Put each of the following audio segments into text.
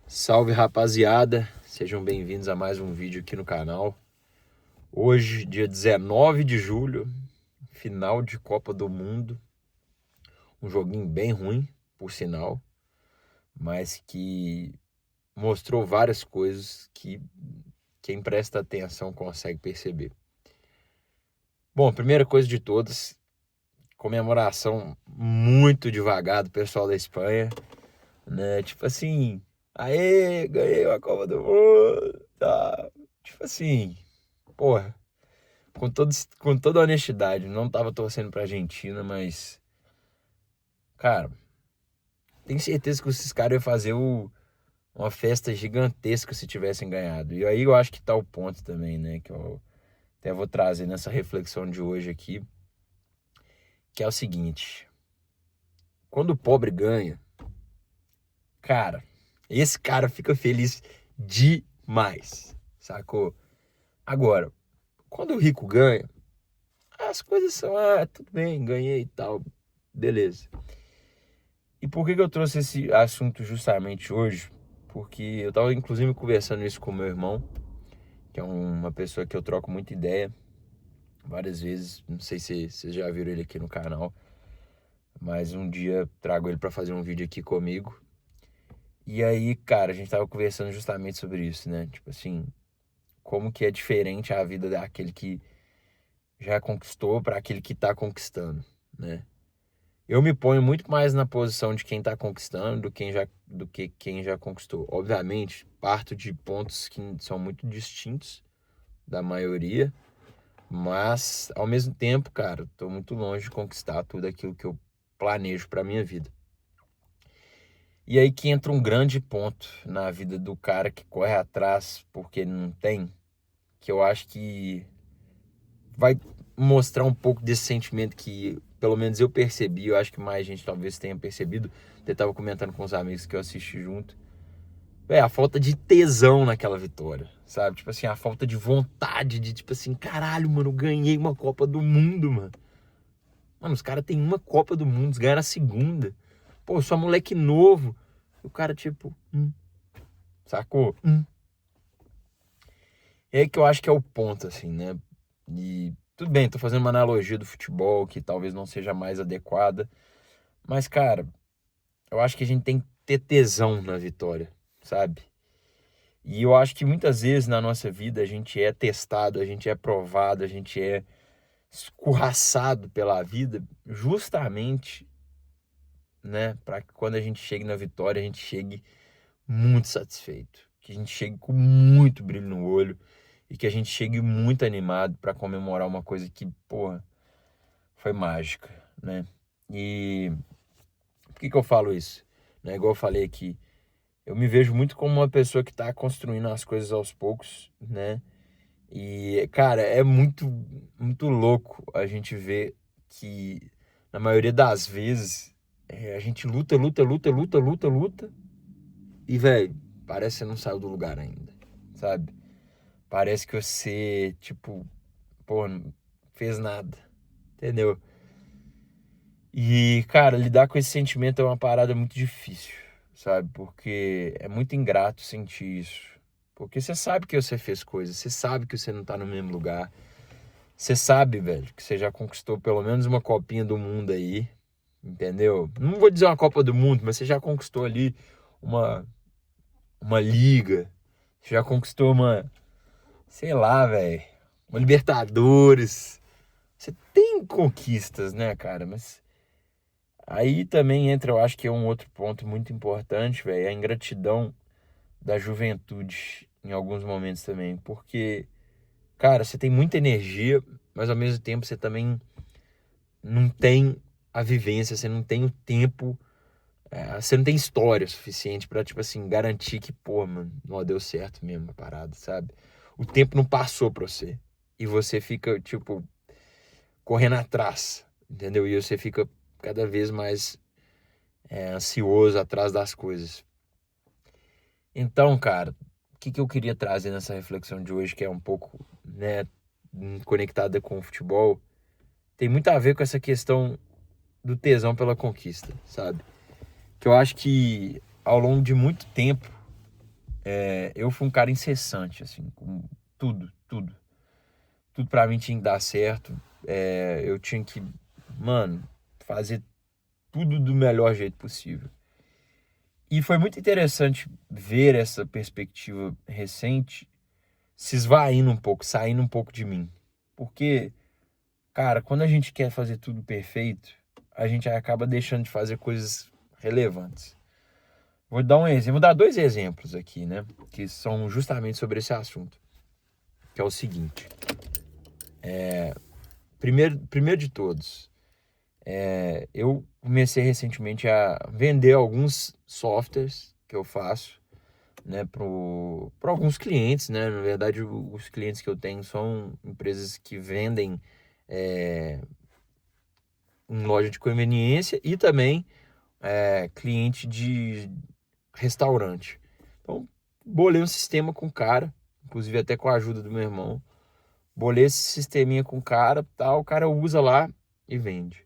Salve, rapaziada, sejam bem-vindos a mais um vídeo aqui no canal. Hoje, dia 19 de julho, final de Copa do Mundo. Um joguinho bem ruim, por sinal, mas que mostrou várias coisas que quem presta atenção consegue perceber. Bom, primeira coisa de todas, comemoração muito devagar do pessoal da Espanha, né? Tipo assim, aê, ganhei a Copa do Mundo, tá? Tipo assim, porra, com toda honestidade, não tava torcendo pra Argentina, mas, cara, tenho certeza que esses caras iam fazer uma festa gigantesca se tivessem ganhado. E aí eu acho que tá o ponto também, né? Que eu até vou trazer nessa reflexão de hoje aqui, que é o seguinte: quando o pobre ganha, cara, esse cara fica feliz demais, sacou? Agora, quando o rico ganha, as coisas são, tudo bem, ganhei e tal, beleza. E por que eu trouxe esse assunto justamente hoje? Porque eu tava inclusive conversando isso com meu irmão, que é uma pessoa que eu troco muita ideia várias vezes. Não sei se vocês já viram ele aqui no canal, mas um dia trago ele pra fazer um vídeo aqui comigo. E aí, cara, a gente tava conversando justamente sobre isso, né? Tipo assim, como que é diferente a vida daquele que já conquistou para aquele que tá conquistando, né? Eu me ponho muito mais na posição de quem tá conquistando do que quem já conquistou. Obviamente, parto de pontos que são muito distintos da maioria, mas ao mesmo tempo, cara, tô muito longe de conquistar tudo aquilo que eu planejo para minha vida. E aí que entra um grande ponto na vida do cara que corre atrás porque ele não tem, que eu acho que vai mostrar um pouco desse sentimento que, pelo menos eu percebi, eu acho que mais gente talvez tenha percebido. Eu tava comentando com os amigos que eu assisti junto. É, a falta de tesão naquela vitória, sabe? Tipo assim, a falta de vontade de, tipo assim, caralho, mano, eu ganhei uma Copa do Mundo, mano. Mano, os caras têm uma Copa do Mundo, eles ganharam a segunda. Pô, só moleque novo. E o cara, tipo, sacou? É aí que eu acho que é o ponto, assim, né? E tudo bem, tô fazendo uma analogia do futebol que talvez não seja mais adequada, mas, cara, eu acho que a gente tem que ter tesão na vitória, sabe? E eu acho que muitas vezes na nossa vida a gente é testado, a gente é provado, a gente é escorraçado pela vida, justamente, né, para que quando a gente chegue na vitória, a gente chegue muito satisfeito, que a gente chegue com muito brilho no olho e que a gente chegue muito animado para comemorar uma coisa que, porra, foi mágica, né? E por que eu falo isso? Né? Igual eu falei aqui, eu me vejo muito como uma pessoa que tá construindo as coisas aos poucos, né? E, cara, é muito louco a gente ver que, na maioria das vezes, a gente luta, e, velho, parece que você não saiu do lugar ainda, sabe? Parece que você, tipo, pô, não fez nada, entendeu? E, cara, lidar com esse sentimento é uma parada muito difícil, sabe? Porque é muito ingrato sentir isso. Porque você sabe que você fez coisas, você sabe que você não tá no mesmo lugar. Você sabe, velho, que você já conquistou pelo menos uma copinha do mundo aí, entendeu? Não vou dizer uma Copa do Mundo, mas você já conquistou ali uma, uma liga. Você já conquistou sei lá, velho, uma Libertadores. Você tem conquistas, né, cara? Mas aí também entra, eu acho que é um outro ponto muito importante, velho, a ingratidão da juventude em alguns momentos também. Porque, cara, você tem muita energia, mas ao mesmo tempo você também não tem a vivência, você não tem o tempo, você não tem história suficiente pra, tipo assim, garantir que, pô, mano, não deu certo mesmo a parada, sabe? O tempo não passou pra você. E você fica, tipo, correndo atrás, entendeu? E você fica cada vez mais ansioso atrás das coisas. Então, cara, o que eu queria trazer nessa reflexão de hoje, que é um pouco, né, conectada com o futebol, tem muito a ver com essa questão do tesão pela conquista, sabe? Que eu acho que ao longo de muito tempo eu fui um cara incessante, assim, com tudo, tudo. Tudo pra mim tinha que dar certo. Eu tinha que, mano, fazer tudo do melhor jeito possível. E foi muito interessante ver essa perspectiva recente se esvaindo um pouco, saindo um pouco de mim. Porque, cara, quando a gente quer fazer tudo perfeito, a gente acaba deixando de fazer coisas relevantes. Vou dar um exemplo, vou dar dois exemplos aqui, né? Que são justamente sobre esse assunto. Que é o seguinte. Primeiro de todos, eu comecei recentemente a vender alguns softwares que eu faço, né, para alguns clientes, né? Na verdade, os clientes que eu tenho são empresas que vendem em loja de conveniência e também cliente de restaurante. Então, bolei um sistema com o cara, inclusive até com a ajuda do meu irmão. Bolei esse sisteminha com o cara usa lá e vende,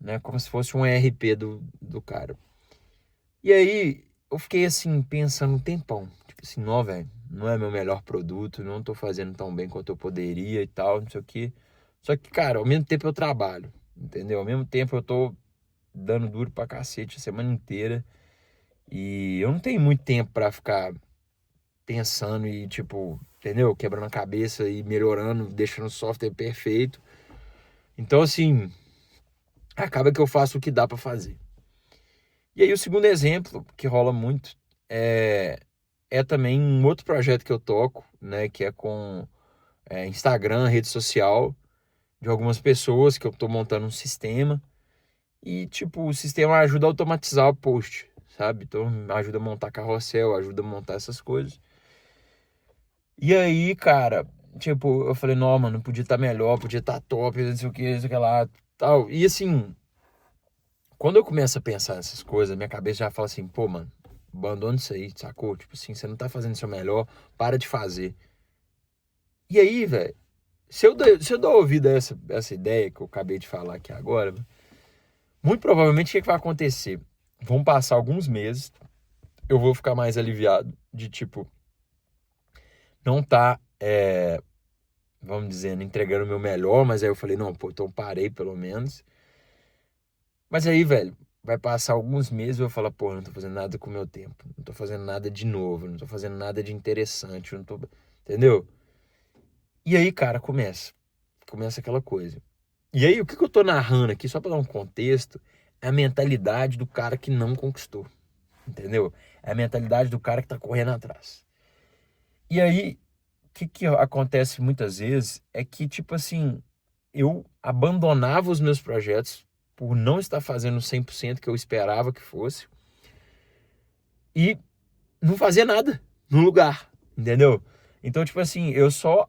né? Como se fosse um ERP do cara. E aí, eu fiquei assim, pensando um tempão. Tipo assim, não, velho, não é meu melhor produto, não tô fazendo tão bem quanto eu poderia e tal, não sei o quê. Só que, cara, ao mesmo tempo eu trabalho, entendeu? Ao mesmo tempo eu tô dando duro pra cacete a semana inteira. E eu não tenho muito tempo pra ficar pensando e, tipo, entendeu? Quebrando a cabeça e melhorando, deixando o software perfeito. Então, assim, acaba que eu faço o que dá pra fazer. E aí, o segundo exemplo, que rola muito, é também um outro projeto que eu toco, né? Que é com Instagram, rede social, de algumas pessoas que eu tô montando um sistema. E, tipo, o sistema ajuda a automatizar o post, sabe? Então, ajuda a montar carrossel, ajuda a montar essas coisas. E aí, cara, tipo, eu falei, não, mano, podia estar melhor, podia estar top, não sei o que, não sei o que lá, tal. E assim, quando eu começo a pensar nessas coisas, minha cabeça já fala assim, pô, mano, abandona isso aí, sacou? Tipo assim, você não tá fazendo o seu melhor, para de fazer. E aí, velho, se eu der ouvido a essa ideia que eu acabei de falar aqui agora, muito provavelmente o que vai acontecer? Vão passar alguns meses, eu vou ficar mais aliviado de, tipo, não tá, vamos dizer, entregando o meu melhor, mas aí eu falei, não, pô, então parei pelo menos. Mas aí, velho, vai passar alguns meses e eu vou falar, pô, não tô fazendo nada com o meu tempo, não tô fazendo nada de novo, não tô fazendo nada de interessante, não tô, entendeu? E aí, cara, começa aquela coisa. E aí, o que eu tô narrando aqui, só pra dar um contexto, é a mentalidade do cara que não conquistou, entendeu? É a mentalidade do cara que tá correndo atrás. E aí, o que acontece muitas vezes é que, tipo assim, eu abandonava os meus projetos por não estar fazendo 100% que eu esperava que fosse e não fazia nada no lugar, entendeu? Então, tipo assim, eu só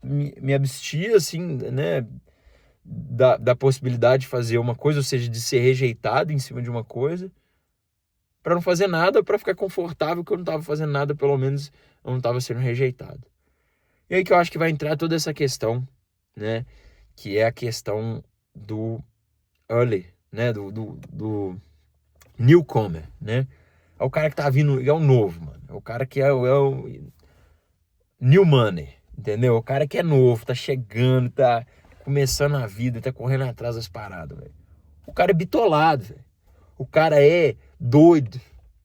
me abstia, assim, né, da possibilidade de fazer uma coisa, ou seja, de ser rejeitado em cima de uma coisa, para não fazer nada, para ficar confortável que eu não estava fazendo nada, pelo menos eu não estava sendo rejeitado. E aí que eu acho que vai entrar toda essa questão, né, que é a questão do early, né, do newcomer, né? É o cara que tá vindo, é o novo, mano. É o cara que é o new money, entendeu? O cara que é novo, tá chegando, tá começando a vida, tá correndo atrás das paradas, velho. O cara é bitolado, velho. O cara é doido,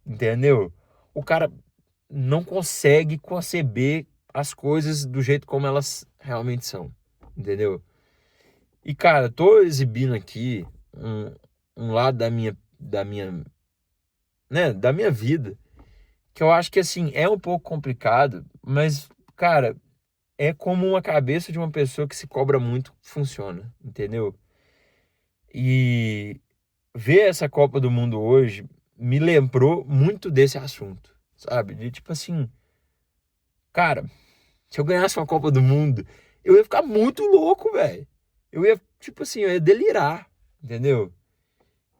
entendeu? O cara não consegue conceber as coisas do jeito como elas realmente são, entendeu? E, cara, tô exibindo aqui um lado da minha vida, que eu acho que, assim, é um pouco complicado, mas, cara, é como uma cabeça de uma pessoa que se cobra muito funciona, entendeu? E ver essa Copa do Mundo hoje me lembrou muito desse assunto, sabe? De tipo assim, cara, se eu ganhasse uma Copa do Mundo, eu ia ficar muito louco, velho. Eu ia, tipo assim, eu ia delirar, entendeu?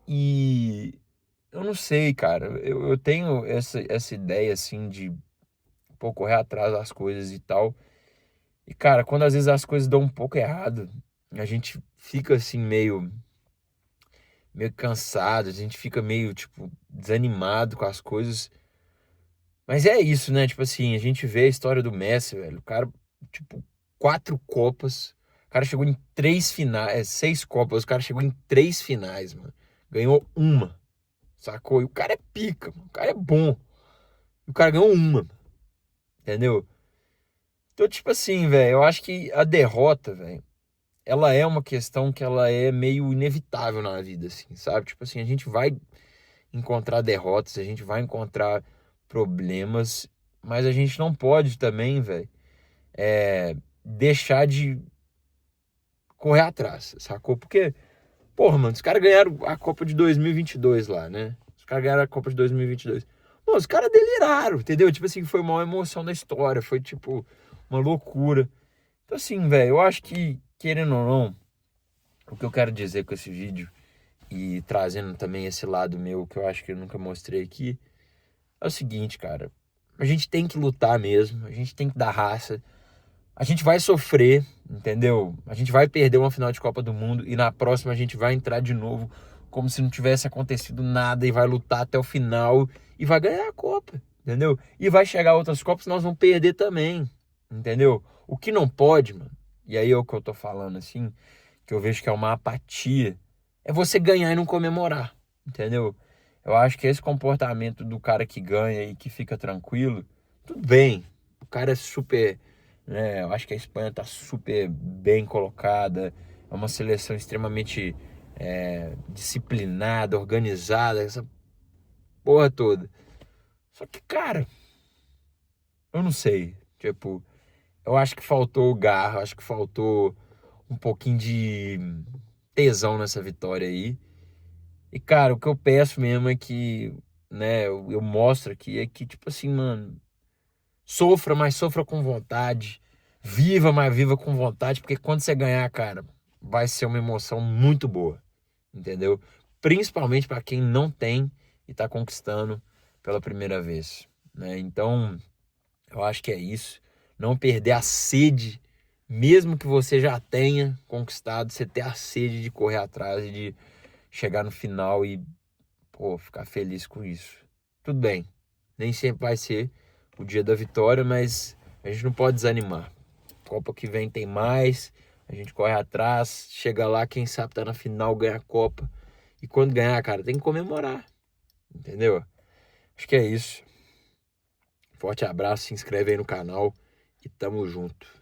E eu não sei, cara. Eu tenho essa ideia, assim, de pô, correr atrás das coisas e tal. E, cara, quando às vezes as coisas dão um pouco errado, a gente fica assim meio cansado, a gente fica meio, tipo, desanimado com as coisas. Mas é isso, né? Tipo assim, a gente vê a história do Messi, velho. O cara, tipo, 4 Copas. O cara chegou em 3 finais, 6 Copas. O cara chegou em 3 finais, mano. Ganhou uma, sacou? E o cara é pica, mano. O cara é bom. E o cara ganhou uma, entendeu? Então, tipo assim, velho, eu acho que a derrota, velho, ela é uma questão que ela é meio inevitável na vida, assim, sabe? Tipo assim, a gente vai encontrar derrotas, a gente vai encontrar problemas, mas a gente não pode também, velho, deixar de correr atrás, sacou? Porque, porra, mano, os caras ganharam a Copa de 2022 lá, né? Os caras ganharam a Copa de 2022. Pô, os caras deliraram, entendeu? Tipo assim, foi a maior emoção da história, foi tipo uma loucura. Então assim, velho, eu acho que, querendo ou não, o que eu quero dizer com esse vídeo e trazendo também esse lado meu que eu acho que eu nunca mostrei aqui, é o seguinte, cara. A gente tem que lutar mesmo, a gente tem que dar raça. A gente vai sofrer, entendeu? A gente vai perder uma final de Copa do Mundo e na próxima a gente vai entrar de novo como se não tivesse acontecido nada e vai lutar até o final e vai ganhar a Copa, entendeu? E vai chegar outras Copas, nós vamos perder também, entendeu? O que não pode, mano, e aí é o que eu tô falando assim, que eu vejo que é uma apatia, é você ganhar e não comemorar, entendeu? Eu acho que esse comportamento do cara que ganha e que fica tranquilo, tudo bem, o cara é super, né? Eu acho que a Espanha tá super bem colocada, é uma seleção extremamente disciplinada, organizada, essa porra toda. Só que, cara, eu não sei, tipo, eu acho que faltou garra, acho que faltou um pouquinho de tesão nessa vitória aí. E, cara, o que eu peço mesmo é que, né, eu mostro aqui, é que, tipo assim, mano, sofra, mas sofra com vontade. Viva, mas viva com vontade, porque quando você ganhar, cara, vai ser uma emoção muito boa, entendeu? Principalmente para quem não tem e tá conquistando pela primeira vez, né? Então, eu acho que é isso. Não perder a sede, mesmo que você já tenha conquistado, você ter a sede de correr atrás e de chegar no final e, pô, ficar feliz com isso. Tudo bem, nem sempre vai ser o dia da vitória, mas a gente não pode desanimar. Copa que vem tem mais, a gente corre atrás, chega lá, quem sabe tá na final, ganha a Copa. E quando ganhar, cara, tem que comemorar, entendeu? Acho que é isso. Forte abraço, se inscreve aí no canal e tamo junto.